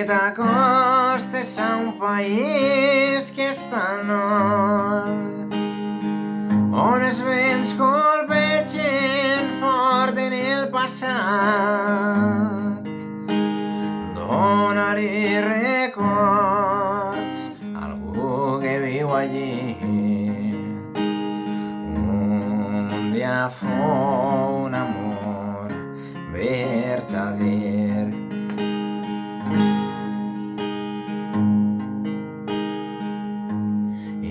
t'acostes a un país que està al nord, on els vents colpegen fort en el passat, dona-li records a algú que viu allí. Un dia fou un amor verdader.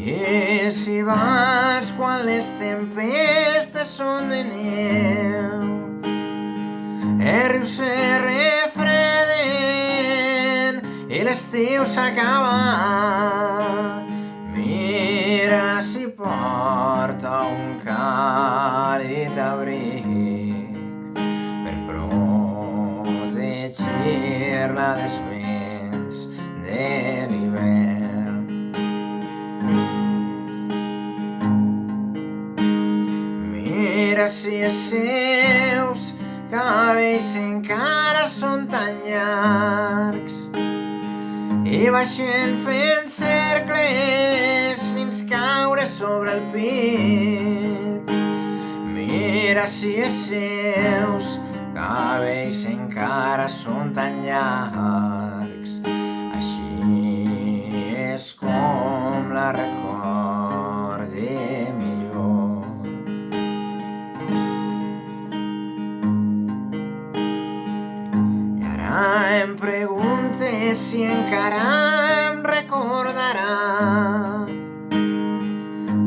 I si vas quan les tempestes són de neu, els rius se refreden i l'estiu s'acaba, mira si porta un càlid abric per protegir-la dels vents de l'hivern. Mira si els seus cabells encara són tan llargs i baixen fent cercles fins caure sobre el pit. Mira si els seus cabells encara són tan llargs, així és com la recorde millor. I ara em preguntes si encara em recordarà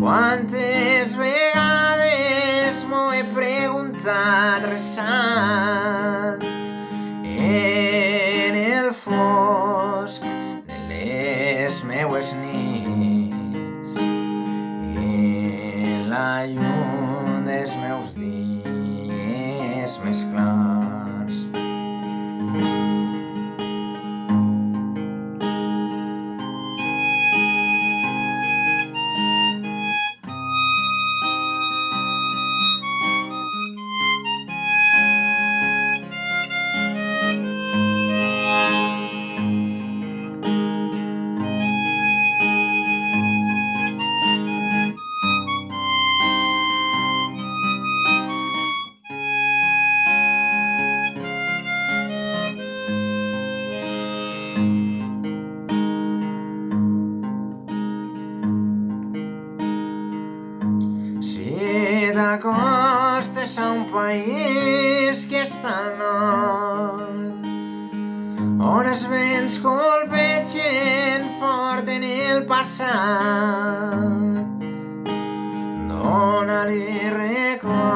quantes vegades m'ho he preguntat resant en el fosc de les meues nits, en la llum dels meus dies més clars. T'acostes a un país que està al nord, on els vents colpegen fort en el passat, dona-li records